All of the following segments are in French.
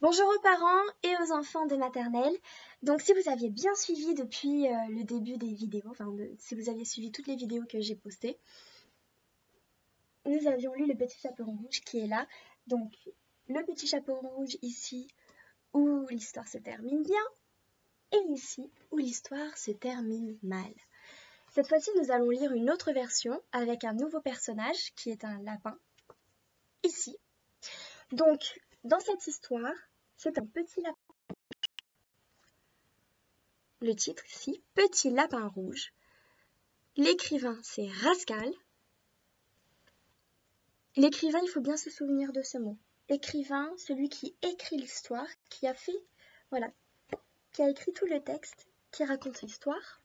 Bonjour aux parents et aux enfants de maternelle. Donc si vous aviez bien suivi depuis le début des vidéos, si vous aviez suivi toutes les vidéos que j'ai postées, nous avions lu Le Petit Chaperon Rouge qui est là. Donc le Petit Chaperon Rouge ici où l'histoire se termine bien et ici où l'histoire se termine mal. Cette fois-ci nous allons lire une autre version avec un nouveau personnage qui est un lapin, ici. Donc dans cette histoire, c'est un petit lapin. Le titre ici, Petit Lapin Rouge. L'écrivain, c'est Rascal. L'écrivain, il faut bien se souvenir de ce mot. Écrivain, celui qui écrit l'histoire, qui a écrit tout le texte, qui raconte l'histoire.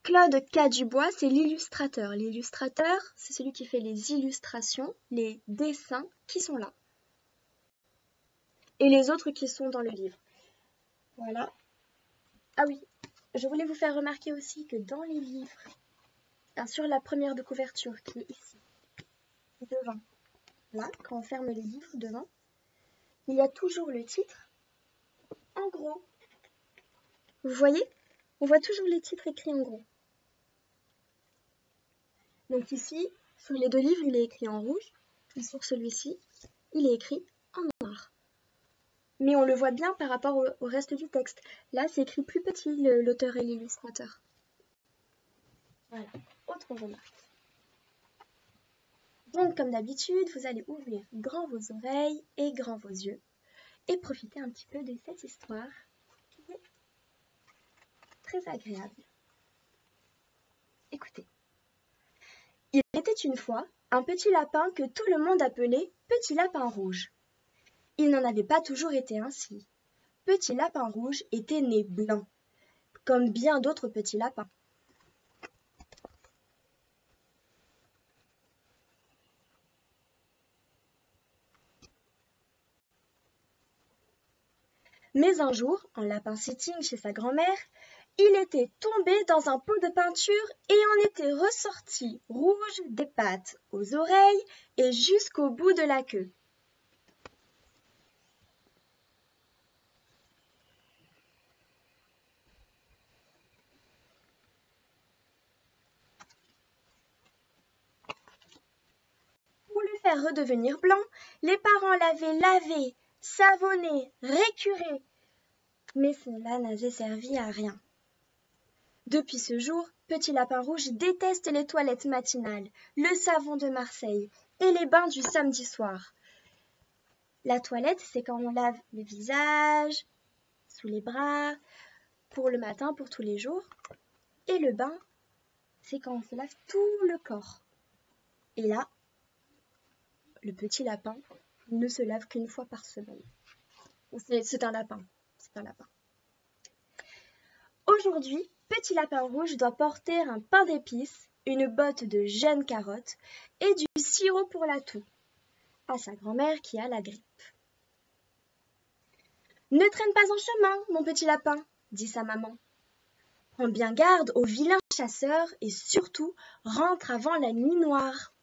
Claude K. Dubois, c'est l'illustrateur. L'illustrateur, c'est celui qui fait les illustrations, les dessins qui sont là. Et les autres qui sont dans le livre. Voilà. Ah oui, je voulais vous faire remarquer aussi que dans les livres, sur la première de couverture qui est ici, devant, là, quand on ferme les livres devant, il y a toujours le titre en gros. Vous voyez? On voit toujours les titres écrits en gros. Donc ici, sur les deux livres, il est écrit en rouge, et sur celui-ci, il est écrit en noir. Mais on le voit bien par rapport au reste du texte. Là, c'est écrit plus petit, l'auteur et l'illustrateur. Voilà, autre remarque. Donc, comme d'habitude, vous allez ouvrir grand vos oreilles et grand vos yeux et profiter un petit peu de cette histoire qui est très agréable. Écoutez. Il était une fois un petit lapin que tout le monde appelait Petit Lapin Rouge. Il n'en avait pas toujours été ainsi. Petit Lapin Rouge était né blanc, comme bien d'autres petits lapins. Mais un jour, en lapin-sitting chez sa grand-mère, il était tombé dans un pot de peinture et en était ressorti rouge des pattes aux oreilles et jusqu'au bout de la queue. Pour le faire redevenir blanc, les parents l'avaient lavé, savonné, récuré, mais cela n'avait servi à rien. Depuis ce jour, Petit Lapin Rouge déteste les toilettes matinales, le savon de Marseille et les bains du samedi soir. La toilette, c'est quand on lave le visage, sous les bras, pour le matin, pour tous les jours. Et le bain, c'est quand on se lave tout le corps. Et là, le petit lapin ne se lave qu'une fois par semaine. C'est un lapin. C'est un lapin. Aujourd'hui, Petit Lapin Rouge doit porter un pain d'épices, une botte de jeunes carottes et du sirop pour la toux à sa grand-mère qui a la grippe. « Ne traîne pas en chemin, mon petit lapin, » dit sa maman. « Prends bien garde aux vilains chasseurs et surtout rentre avant la nuit noire. »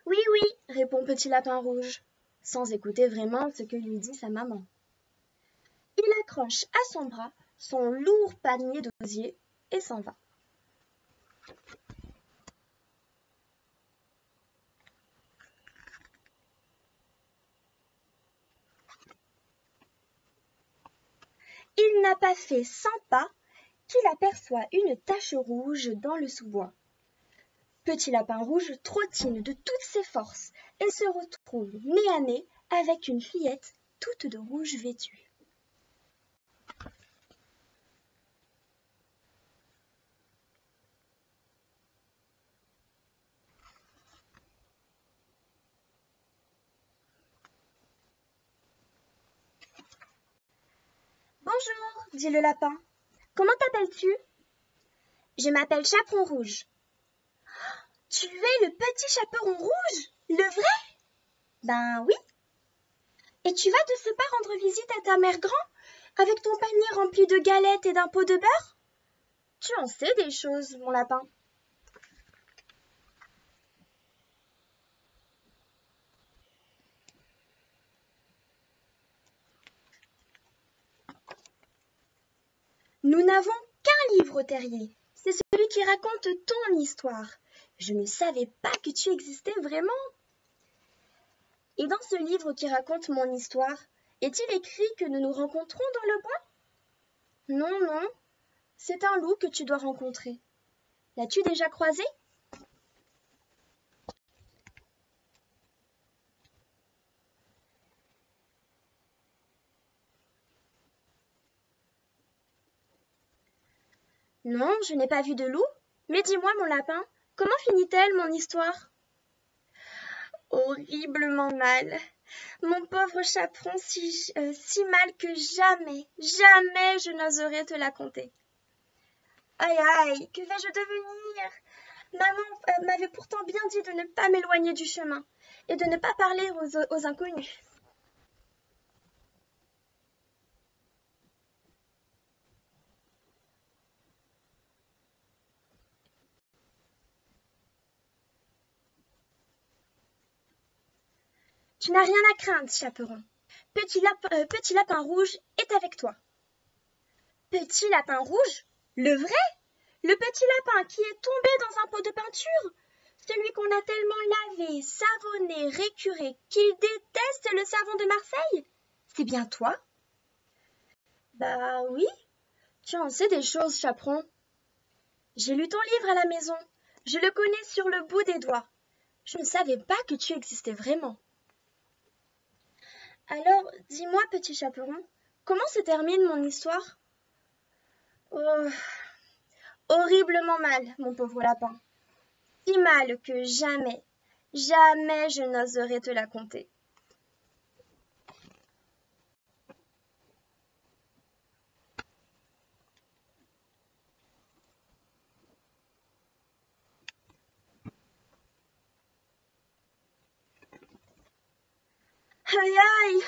« Oui, oui, » répond Petit Lapin Rouge, sans écouter vraiment ce que lui dit sa maman. Il accroche à son bras son lourd panier d'osier et s'en va. Il n'a pas fait 100 pas qu'il aperçoit une tache rouge dans le sous-bois. Petit Lapin Rouge trottine de toutes ses forces et se retrouve nez à nez avec une fillette toute de rouge vêtue. « Bonjour, dit le lapin. Comment t'appelles-tu ? » « Je m'appelle Chaperon Rouge. »« Tu es le petit chaperon rouge, le vrai ? » « Ben oui. »« Et tu vas de ce pas rendre visite à ta mère grand, avec ton panier rempli de galettes et d'un pot de beurre? Tu en sais des choses, mon lapin. Nous n'avons qu'un livre au terrier. C'est celui qui raconte ton histoire. Je ne savais pas que tu existais vraiment. Et dans ce livre qui raconte mon histoire, est-il écrit que nous nous rencontrons dans le bois? Non, non, c'est un loup que tu dois rencontrer. L'as-tu déjà croisé? Non, je n'ai pas vu de loup. Mais dis-moi, mon lapin, comment finit-elle, mon histoire? Horriblement mal. Mon pauvre chaperon, si mal que jamais, jamais je n'oserais te la conter. Aïe, aïe, que vais-je devenir? Maman m'avait pourtant bien dit de ne pas m'éloigner du chemin et de ne pas parler aux inconnus. Tu n'as rien à craindre, chaperon. Petit lapin rouge est avec toi. Petit lapin rouge? Le vrai? Le petit lapin qui est tombé dans un pot de peinture? Celui qu'on a tellement lavé, savonné, récuré, qu'il déteste le savon de Marseille? C'est bien toi? Bah oui, tu en sais des choses, chaperon. J'ai lu ton livre à la maison. Je le connais sur le bout des doigts. Je ne savais pas que tu existais vraiment. Alors, dis-moi, petit chaperon, comment se termine mon histoire? Oh, horriblement mal, mon pauvre lapin. Si mal que jamais, jamais je n'oserais te la conter. Aïe aïe!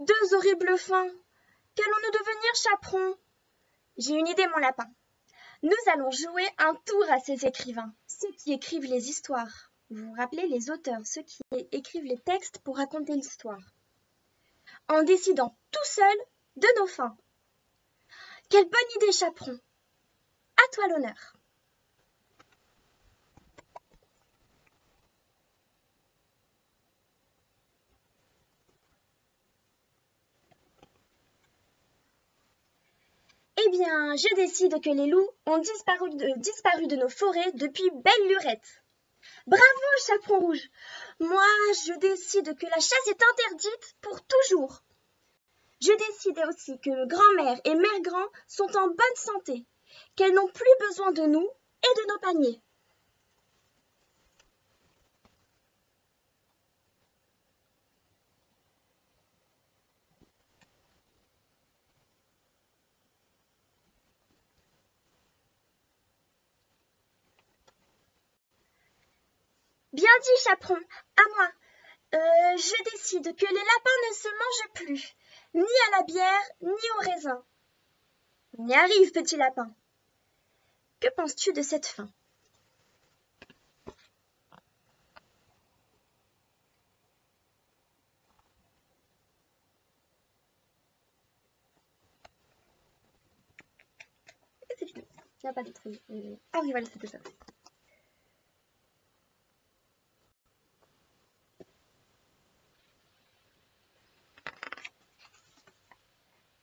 Deux horribles fins! Qu'allons-nous devenir, chaperon? J'ai une idée, mon lapin. Nous allons jouer un tour à ces écrivains, ceux qui écrivent les histoires. Vous vous rappelez les auteurs, ceux qui écrivent les textes pour raconter l'histoire. En décidant tout seul de nos fins. Quelle bonne idée, chaperon! À toi l'honneur. Eh bien, je décide que les loups ont disparu de nos forêts depuis belle lurette. Bravo, chaperon rouge! Moi, je décide que la chasse est interdite pour toujours. Je décide aussi que grand-mère et mère grand sont en bonne santé, qu'elles n'ont plus besoin de nous et de nos paniers. Bien dit, chaperon, à moi. Je décide que les lapins ne se mangent plus, ni à la bière, ni au raisin. On y arrive, petit lapin. Que penses-tu de cette fin? C'est fini. Il n'y a pas d'autre. Ah oui, voilà, c'était ça.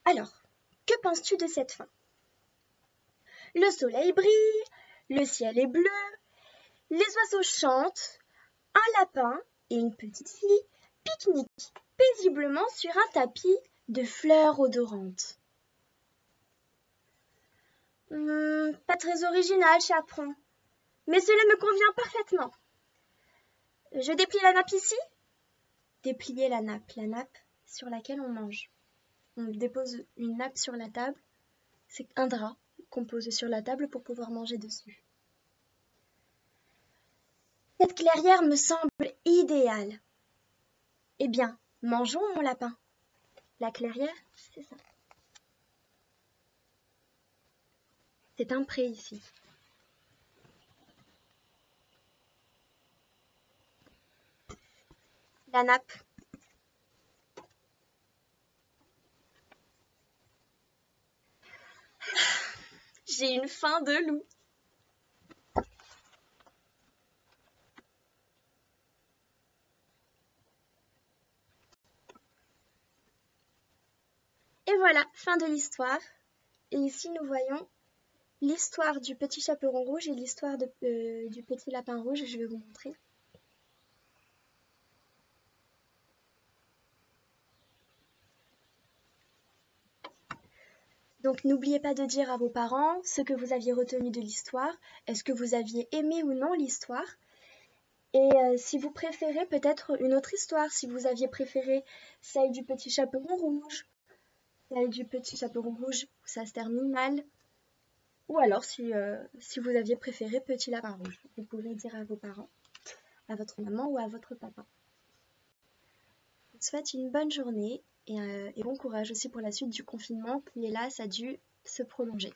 Alors, que penses-tu de cette fin? Le soleil brille, le ciel est bleu, les oiseaux chantent, un lapin et une petite fille pique-niquent paisiblement sur un tapis de fleurs odorantes. Pas très original, chaperon, mais cela me convient parfaitement. Je déplie la nappe ici? Déplier la nappe sur laquelle on mange. On dépose une nappe sur la table, c'est un drap qu'on pose sur la table pour pouvoir manger dessus. Cette clairière me semble idéale. Eh bien, mangeons, mon lapin. La clairière, c'est ça. C'est un pré ici. La nappe. J'ai une faim de loup. Et voilà, fin de l'histoire. Et ici, nous voyons l'histoire du petit chaperon rouge et l'histoire du petit lapin rouge. Je vais vous montrer. Donc n'oubliez pas de dire à vos parents ce que vous aviez retenu de l'histoire. Est-ce que vous aviez aimé ou non l'histoire? Et si vous préférez peut-être une autre histoire, si vous aviez préféré celle du petit chaperon rouge, celle du petit chaperon rouge où ça se termine mal, ou alors si vous aviez préféré petit lapin rouge, vous pouvez dire à vos parents, à votre maman ou à votre papa. Je vous souhaite une bonne journée et bon courage aussi pour la suite du confinement qui, hélas, a dû se prolonger.